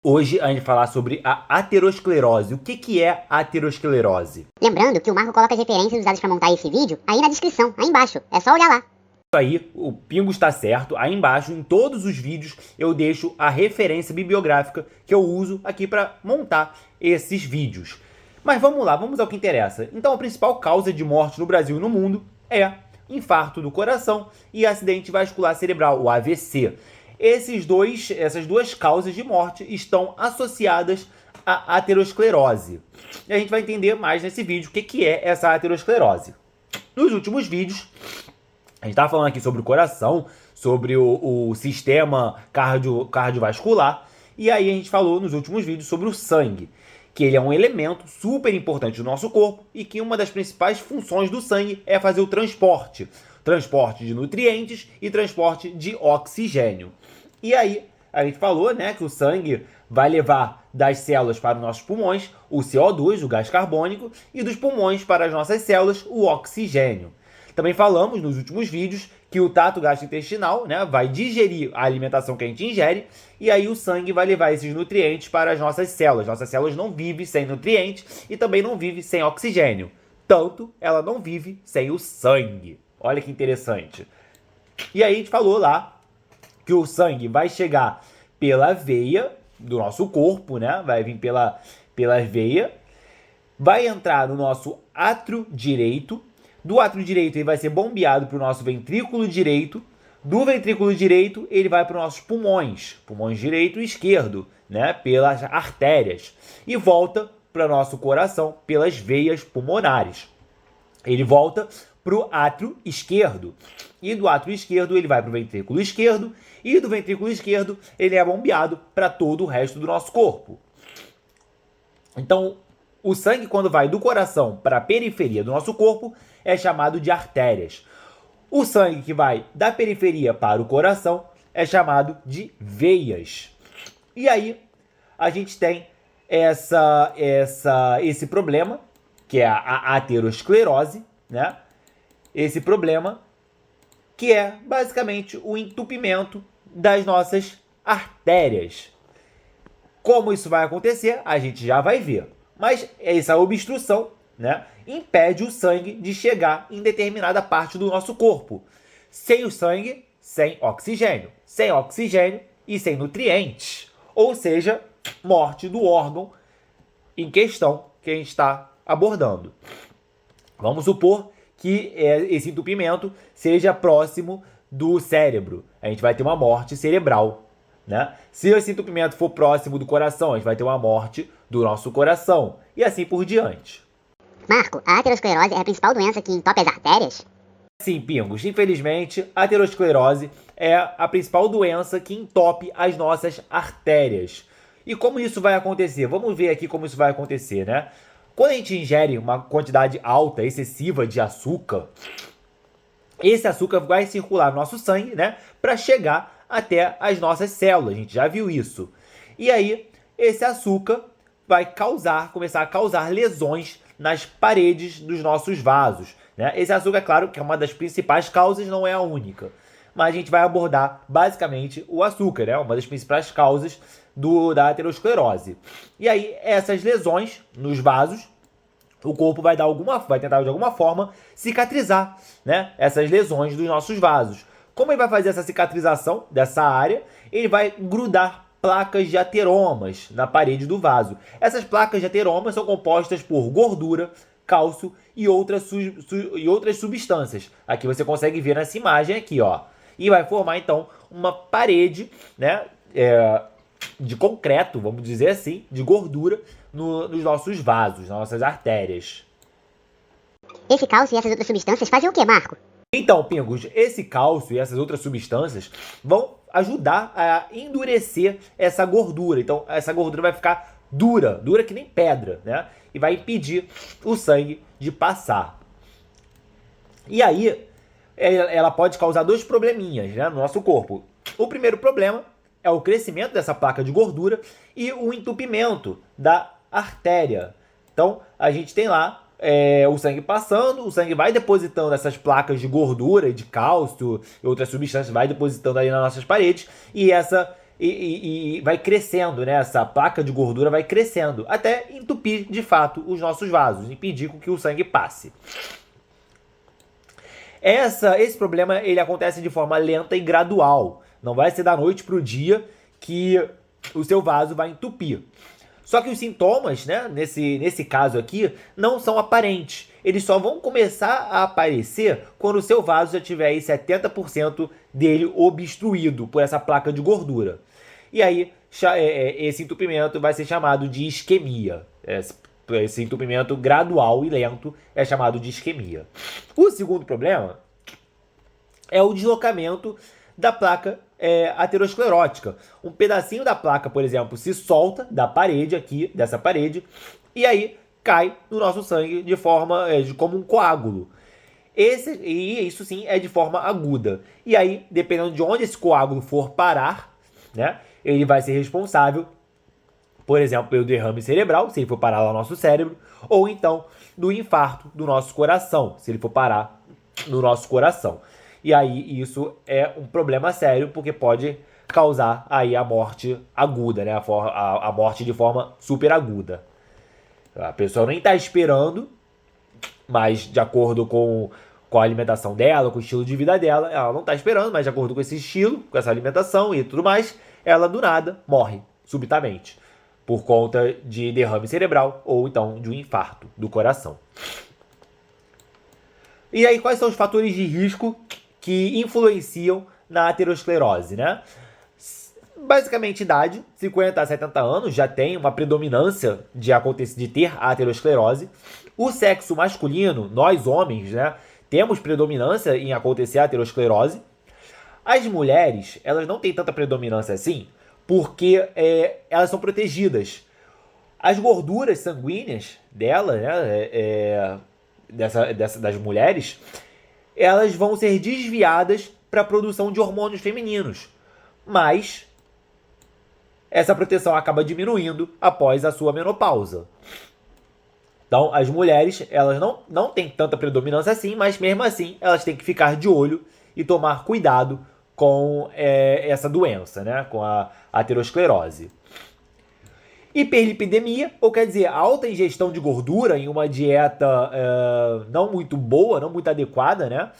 Hoje a gente vai falar sobre a aterosclerose. O que é a aterosclerose? Lembrando que o Marco coloca as referências usadas para montar esse vídeo aí na descrição, aí embaixo. É só olhar lá. Isso aí, o Pingo está certo. Aí embaixo, em todos os vídeos, eu deixo a referência bibliográfica que eu uso aqui para montar esses vídeos. Mas vamos lá, vamos ao que interessa. Então, a principal causa de morte no Brasil e no mundo é infarto do coração e acidente vascular cerebral, o AVC. Essas duas causas de morte estão associadas à aterosclerose. E a gente vai entender mais nesse vídeo o que é essa aterosclerose. Nos últimos vídeos, a gente estava falando aqui sobre o coração, sobre o sistema cardiovascular, e aí a gente falou nos últimos vídeos sobre o sangue, que ele é um elemento super importante do nosso corpo e que uma das principais funções do sangue é fazer o transporte de nutrientes e transporte de oxigênio. E aí, a gente falou, né, que o sangue vai levar das células para os nossos pulmões o CO2, o gás carbônico, e dos pulmões para as nossas células o oxigênio. Também falamos nos últimos vídeos que o trato gastrointestinal, né, vai digerir a alimentação que a gente ingere e aí o sangue vai levar esses nutrientes para as nossas células. Nossas células não vivem sem nutrientes e também não vivem sem oxigênio. Tanto ela não vive sem o sangue. Olha que interessante. E aí a gente falou lá que o sangue vai chegar pela veia do nosso corpo, né? Vai vir pela veia, vai entrar no nosso átrio direito. Do átrio direito ele vai ser bombeado para o nosso ventrículo direito. Do ventrículo direito ele vai para os nossos pulmões direito e esquerdo, né? Pelas artérias. E volta para o nosso coração pelas veias pulmonares. Ele volta para o átrio esquerdo. E do átrio esquerdo ele vai para o ventrículo esquerdo. E do ventrículo esquerdo ele é bombeado para todo o resto do nosso corpo. Então, o sangue, quando vai do coração para a periferia do nosso corpo, é chamado de artérias. O sangue que vai da periferia para o coração é chamado de veias. E aí, a gente tem esse problema, que é a aterosclerose, né? Esse problema que é basicamente o entupimento das nossas artérias. Como isso vai acontecer, a gente já vai ver. Mas essa obstrução, né, impede o sangue de chegar em determinada parte do nosso corpo. Sem o sangue, sem oxigênio. Sem oxigênio e sem nutrientes. Ou seja, morte do órgão em questão que a gente está abordando. Vamos supor que esse entupimento seja próximo do cérebro. A gente vai ter uma morte cerebral, né? Se esse entupimento for próximo do coração, a gente vai ter uma morte do nosso coração. E assim por diante. Marco, a aterosclerose é a principal doença que entope as artérias? Sim, Pingos. Infelizmente, a aterosclerose é a principal doença que entope as nossas artérias. E como isso vai acontecer? Vamos ver aqui como isso vai acontecer, né? Quando a gente ingere uma quantidade alta, excessiva de açúcar, esse açúcar vai circular no nosso sangue, né, para chegar até as nossas células. A gente já viu isso. E aí, esse açúcar vai começar a causar lesões nas paredes dos nossos vasos, né? Esse açúcar, claro, que é uma das principais causas, não é a única. Mas a gente vai abordar basicamente o açúcar, né? Uma das principais causas da aterosclerose. E aí, essas lesões nos vasos, o corpo vai tentar de alguma forma cicatrizar, né, essas lesões dos nossos vasos. Como ele vai fazer essa cicatrização dessa área? Ele vai grudar placas de ateromas na parede do vaso. Essas placas de ateromas são compostas por gordura, cálcio e outras substâncias. Aqui você consegue ver nessa imagem aqui, ó. E vai formar então uma parede, né, de concreto, vamos dizer assim, de gordura nos nossos vasos, nas nossas artérias. Esse cálcio e essas outras substâncias fazem o que, Marco? Então, Pingos, esse cálcio e essas outras substâncias vão ajudar a endurecer essa gordura. Então, essa gordura vai ficar dura que nem pedra, né? E vai impedir o sangue de passar. E aí, ela pode causar dois probleminhas, né, no nosso corpo. O primeiro problema é o crescimento dessa placa de gordura e o entupimento da artéria. Então, a gente tem lá o sangue passando, o sangue vai depositando essas placas de gordura, de cálcio e outras substâncias, vai depositando ali nas nossas paredes, e e vai crescendo, né? Essa placa de gordura vai crescendo, até entupir de fato os nossos vasos, impedir que o sangue passe. Esse problema ele acontece de forma lenta e gradual. Não vai ser da noite para o dia que o seu vaso vai entupir. Só que os sintomas, né, nesse caso aqui, não são aparentes. Eles só vão começar a aparecer quando o seu vaso já tiver aí 70% dele obstruído por essa placa de gordura. E aí, esse entupimento vai ser chamado de isquemia. Esse entupimento gradual e lento é chamado de isquemia. O segundo problema é o deslocamento da placa aterosclerótica. Um pedacinho da placa, por exemplo, se solta da parede aqui, dessa parede, e aí cai no nosso sangue de forma como um coágulo. E isso sim é de forma aguda. E aí, dependendo de onde esse coágulo for parar, né, ele vai ser responsável, por exemplo, pelo derrame cerebral, se ele for parar lá no nosso cérebro, ou então do infarto do nosso coração, se ele for parar no nosso coração. E aí isso é um problema sério, porque pode causar aí a morte aguda, né? A morte de forma super aguda. A pessoa nem está esperando, mas de acordo com a alimentação dela, com o estilo de vida dela, ela não está esperando, mas de acordo com esse estilo, com essa alimentação e tudo mais, ela do nada morre subitamente por conta de derrame cerebral ou então de um infarto do coração. E aí, quais são os fatores de risco que influenciam na aterosclerose, né? Basicamente, idade, 50 a 70 anos, já tem uma predominância de ter a aterosclerose. O sexo masculino, nós homens, né, temos predominância em acontecer a aterosclerose. As mulheres, elas não têm tanta predominância assim, porque elas são protegidas. As gorduras sanguíneas dela, né, das mulheres, elas vão ser desviadas para a produção de hormônios femininos. Mas essa proteção acaba diminuindo após a sua menopausa. Então, as mulheres, elas não têm tanta predominância assim, mas mesmo assim, elas têm que ficar de olho e tomar cuidado com essa doença, né? Com a aterosclerose. Hiperlipidemia, ou quer dizer, alta ingestão de gordura em uma dieta não muito boa, não muito adequada, né?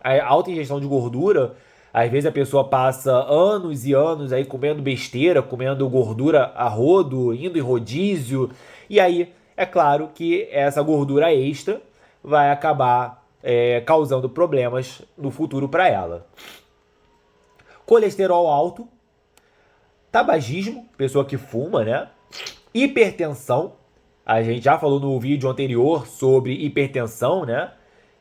A alta ingestão de gordura, às vezes a pessoa passa anos e anos aí comendo besteira, comendo gordura a rodo, indo em rodízio, e aí é claro que essa gordura extra vai acabar causando problemas no futuro para ela. Colesterol alto, tabagismo, pessoa que fuma, né? Hipertensão, a gente já falou no vídeo anterior sobre hipertensão, né?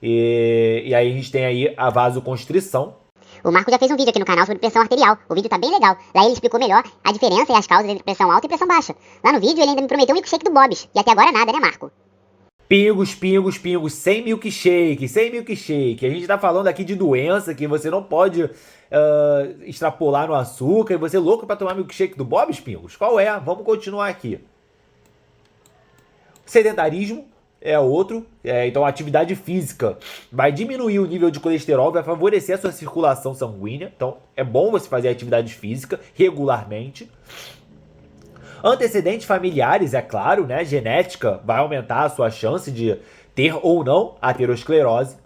E aí a gente tem aí a vasoconstrição. O Marco já fez um vídeo aqui no canal sobre pressão arterial. O vídeo tá bem legal. Lá ele explicou melhor a diferença e as causas entre pressão alta e pressão baixa. Lá no vídeo ele ainda me prometeu um milkshake do Bob's. E até agora nada, né, Marco? Pingos, pingos, pingos, sem milkshake, sem milkshake. A gente tá falando aqui de doença que você não pode extrapolar no açúcar e você é louco pra tomar milkshake do Bob's, pingos? Qual é? Vamos continuar aqui. Sedentarismo é outro. Então a atividade física vai diminuir o nível de colesterol, vai favorecer a sua circulação sanguínea. Então é bom você fazer atividade física regularmente. Antecedentes familiares, é claro, né? Genética vai aumentar a sua chance de ter ou não aterosclerose.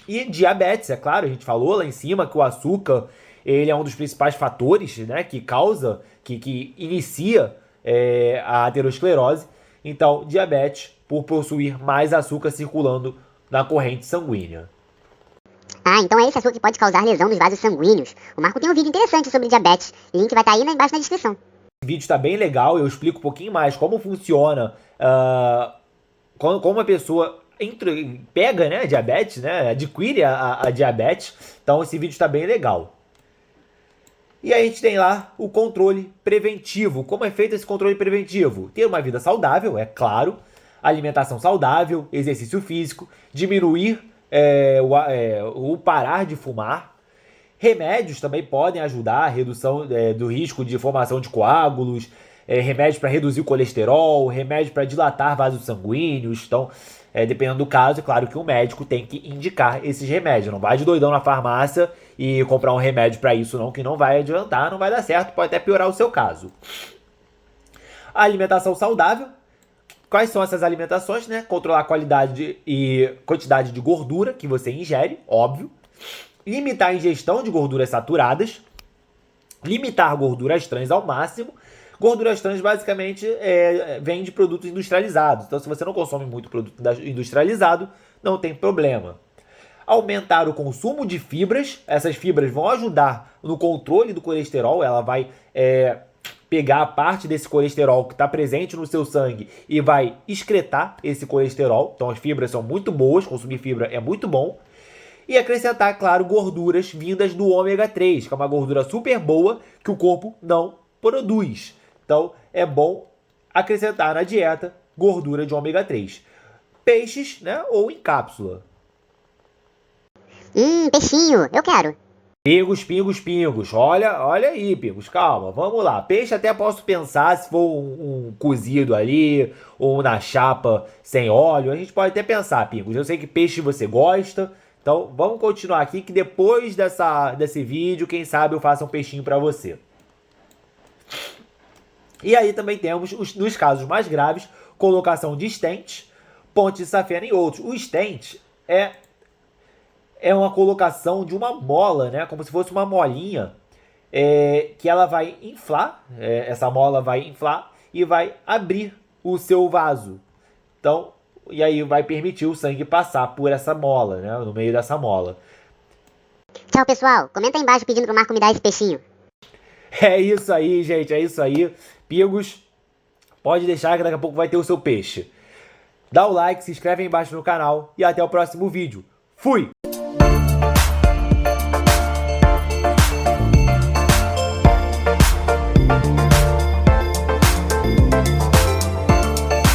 E diabetes, é claro, a gente falou lá em cima que o açúcar ele é um dos principais fatores, né, que causa, que inicia a aterosclerose. Então, diabetes, por possuir mais açúcar circulando na corrente sanguínea. Ah, então é esse açúcar que pode causar lesão nos vasos sanguíneos. O Marco tem um vídeo interessante sobre diabetes. O link vai estar aí embaixo na descrição. Esse vídeo está bem legal, eu explico um pouquinho mais como funciona, como a pessoa pega, né, diabetes, né, adquire a diabetes. Então esse vídeo está bem legal. E aí a gente tem lá o controle preventivo. Como é feito esse controle preventivo? Ter uma vida saudável, é claro, alimentação saudável, exercício físico, diminuir o parar de fumar. Remédios também podem ajudar a redução do risco de formação de coágulos, remédios para reduzir o colesterol, remédios para dilatar vasos sanguíneos. Então, dependendo do caso, é claro que o médico tem que indicar esses remédios. Não vai de doidão na farmácia e comprar um remédio para isso não, que não vai adiantar, não vai dar certo, pode até piorar o seu caso. A alimentação saudável. Quais são essas alimentações, né? Controlar a qualidade e quantidade de gordura que você ingere, óbvio. Limitar a ingestão de gorduras saturadas. Limitar gorduras trans ao máximo. Gorduras trans basicamente vêm de produtos industrializados. Então, se você não consome muito produto industrializado, não tem problema. Aumentar o consumo de fibras. Essas fibras vão ajudar no controle do colesterol. Ela vai pegar a parte desse colesterol que está presente no seu sangue e vai excretar esse colesterol. Então as fibras são muito boas, consumir fibra é muito bom. E acrescentar, claro, gorduras vindas do ômega 3, que é uma gordura super boa que o corpo não produz. Então é bom acrescentar na dieta gordura de ômega 3. Peixes, né, ou em cápsula. Peixinho, eu quero. Pingos, pingos, pingos. Olha aí, pingos. Calma, vamos lá. Peixe até posso pensar se for um cozido ali, ou na chapa sem óleo. A gente pode até pensar, pingos. Eu sei que peixe você gosta. Então, vamos continuar aqui que depois desse vídeo, quem sabe eu faça um peixinho para você. E aí também temos, nos casos mais graves, colocação de stent, ponte de safena e outros. O stent é uma colocação de uma mola, né? Como se fosse uma molinha, que ela vai inflar, essa mola vai inflar e vai abrir o seu vaso. Então, e aí vai permitir o sangue passar por essa mola, né? No meio dessa mola. Tchau, pessoal. Comenta aí embaixo pedindo pro Marco me dar esse peixinho. É isso aí, gente. É isso aí. Pingos, pode deixar que daqui a pouco vai ter o seu peixe. Dá o like, se inscreve aí embaixo no canal e até o próximo vídeo. Fui!